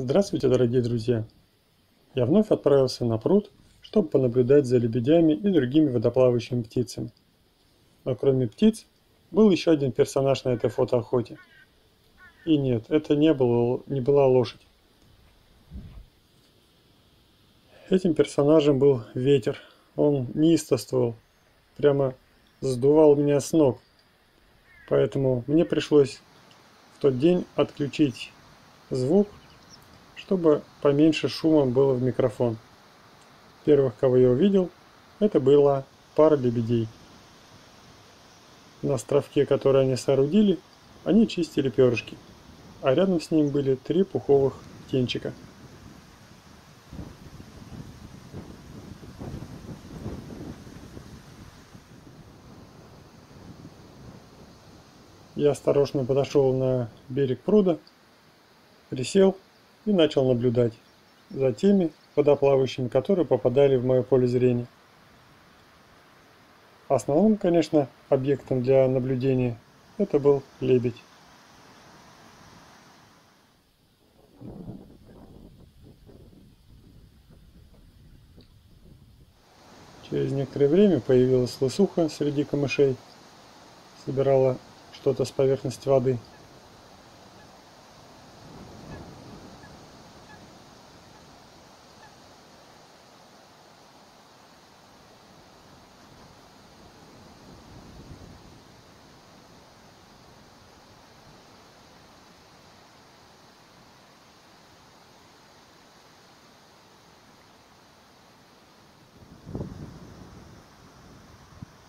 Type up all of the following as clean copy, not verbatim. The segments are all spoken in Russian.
Здравствуйте, дорогие друзья! Я вновь отправился на пруд, чтобы понаблюдать за лебедями и другими водоплавающими птицами. Но кроме птиц, был еще один персонаж на этой фотоохоте. И нет, это не была лошадь. Этим персонажем был ветер. Он неистовствовал, прямо сдувал меня с ног. Поэтому мне пришлось в тот день отключить звук, чтобы поменьше шума было в микрофон. Первых, кого я увидел, это была пара лебедей. На островке, который они соорудили, они чистили перышки, а рядом с ним были 3 пуховых птенчика. Я осторожно подошел на берег пруда, присел и начал наблюдать за теми водоплавающими, которые попадали в мое поле зрения. Основным, конечно, объектом для наблюдения это был лебедь. Через некоторое время появилась лысуха среди камышей, собирала что-то с поверхности воды.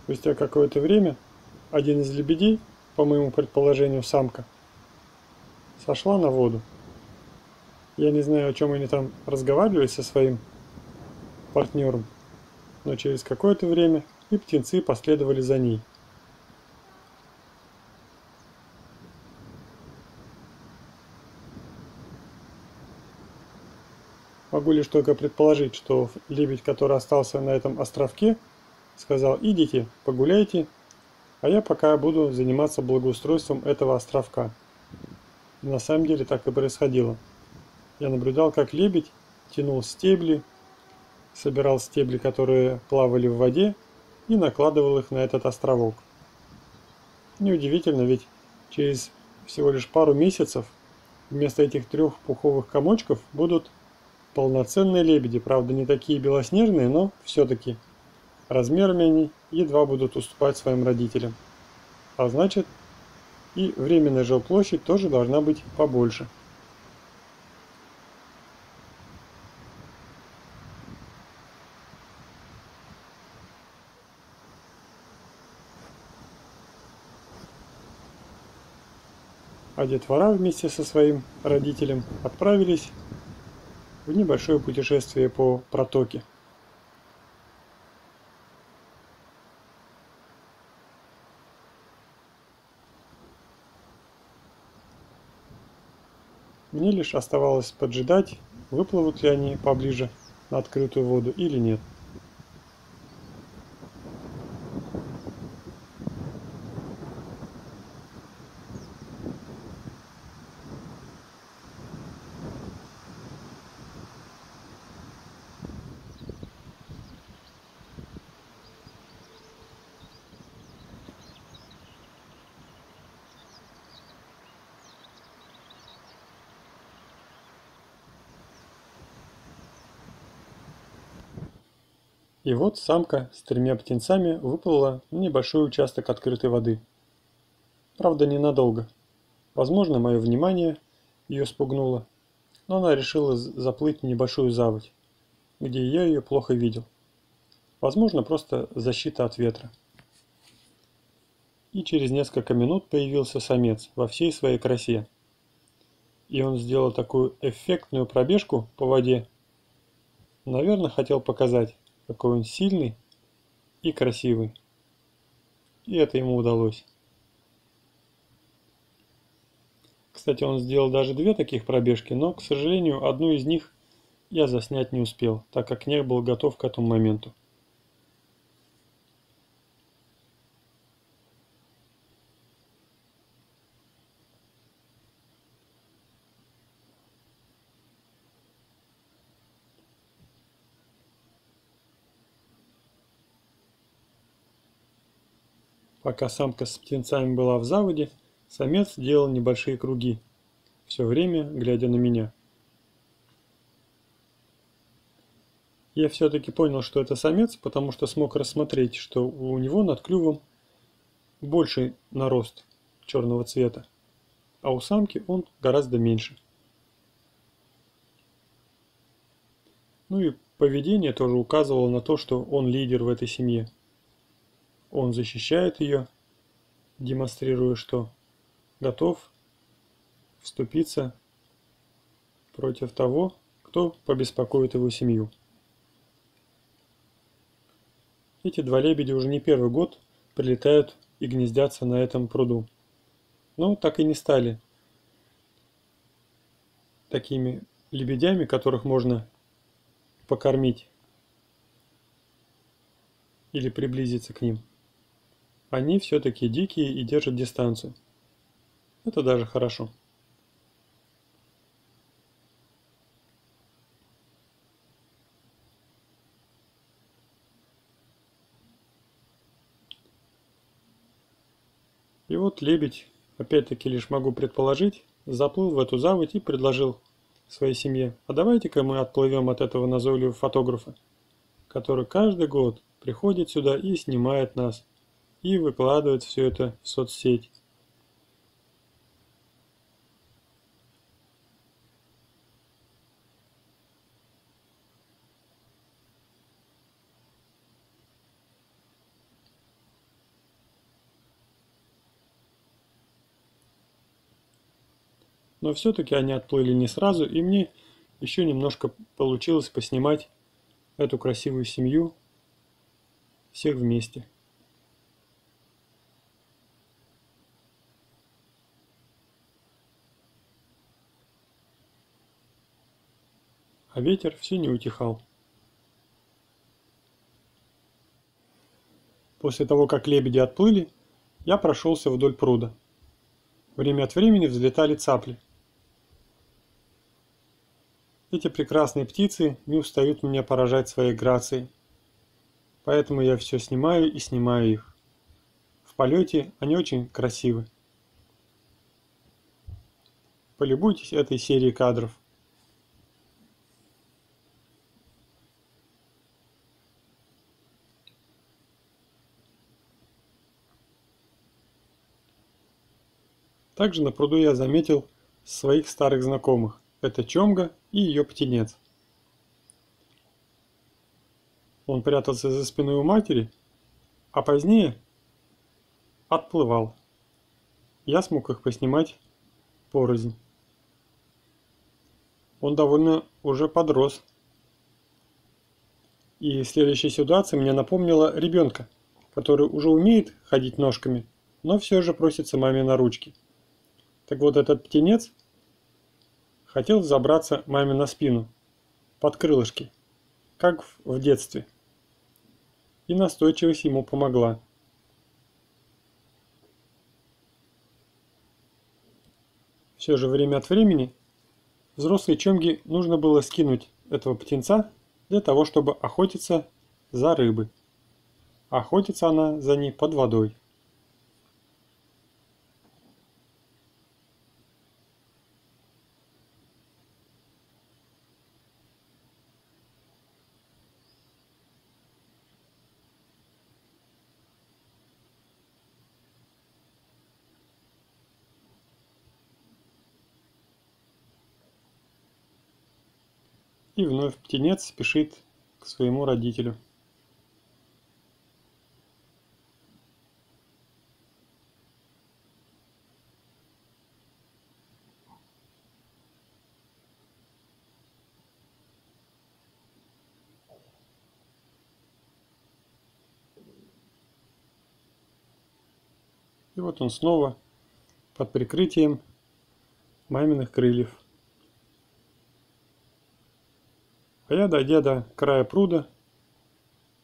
Спустя какое-то время один из лебедей, по моему предположению самка, сошла на воду. Я не знаю, о чем они там разговаривали со своим партнером, но через какое-то время и птенцы последовали за ней. Могу лишь только предположить, что лебедь, который остался на этом островке, сказал: идите, погуляйте, а я пока буду заниматься благоустройством этого островка. И на самом деле так и происходило. Я наблюдал, как лебедь тянул стебли, собирал стебли, которые плавали в воде, и накладывал их на этот островок. Неудивительно, ведь через всего лишь пару месяцев вместо этих 3 пуховых комочков будут полноценные лебеди. Правда, не такие белоснежные, но все-таки размерами они едва будут уступать своим родителям. А значит, и временная жилплощадь тоже должна быть побольше. А детвора вместе со своим родителем отправились в небольшое путешествие по протоке. Мне лишь оставалось поджидать, выплывут ли они поближе на открытую воду или нет. И вот самка с 3 птенцами выплыла на небольшой участок открытой воды. Правда, ненадолго. Возможно, мое внимание ее спугнуло, но она решила заплыть в небольшую заводь, где я ее плохо видел. Возможно, просто защита от ветра. И через несколько минут появился самец во всей своей красе. И он сделал такую эффектную пробежку по воде. Наверное, хотел показать, какой он сильный и красивый. И это ему удалось. Кстати, он сделал даже 2 таких пробежки, но, к сожалению, одну из них я заснять не успел, так как не был готов к этому моменту. Пока самка с птенцами была в заводе, самец делал небольшие круги, все время глядя на меня. Я все-таки понял, что это самец, потому что смог рассмотреть, что у него над клювом больший нарост черного цвета, а у самки он гораздо меньше. Ну и поведение тоже указывало на то, что он лидер в этой семье. Он защищает ее, демонстрируя, что готов вступиться против того, кто побеспокоит его семью. Эти два лебедя уже не первый год прилетают и гнездятся на этом пруду, но так и не стали такими лебедями, которых можно покормить или приблизиться к ним. Они все-таки дикие и держат дистанцию. Это даже хорошо. И вот лебедь, опять-таки лишь могу предположить, заплыл в эту заводь и предложил своей семье: а давайте-ка мы отплывем от этого назойливого фотографа, который каждый год приходит сюда и снимает нас, и выкладывает все это в соцсеть. Но все-таки они отплыли не сразу, и мне еще немножко получилось поснимать эту красивую семью всех вместе. А ветер все не утихал. После того, как лебеди отплыли, я прошелся вдоль пруда. Время от времени взлетали цапли. Эти прекрасные птицы не устают меня поражать своей грацией, поэтому я все снимаю и снимаю их. В полете они очень красивы. Полюбуйтесь этой серией кадров. Также на пруду я заметил своих старых знакомых. Это Чомга и ее птенец. Он прятался за спиной у матери, а позднее отплывал. Я смог их поснимать порознь. Он довольно уже подрос. И следующая ситуация мне напомнила ребенка, который уже умеет ходить ножками, но все же просится маме на ручки. Так вот, этот птенец хотел забраться маме на спину, под крылышки, как в детстве. И настойчивость ему помогла. Все же время от времени взрослой Чомге нужно было скинуть этого птенца для того, чтобы охотиться за рыбой. Охотится она за ней под водой. И вновь птенец спешит к своему родителю. И вот он снова под прикрытием маминых крыльев. А я, дойдя до края пруда,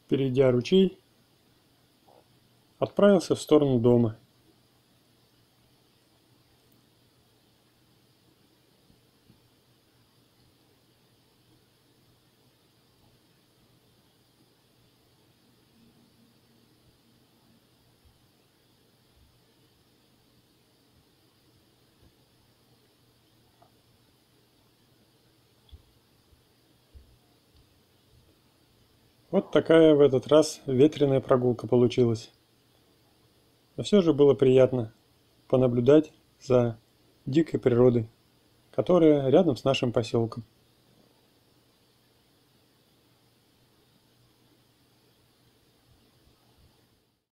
перейдя ручей, отправился в сторону дома. Вот такая в этот раз ветреная прогулка получилась. Но все же было приятно понаблюдать за дикой природой, которая рядом с нашим поселком.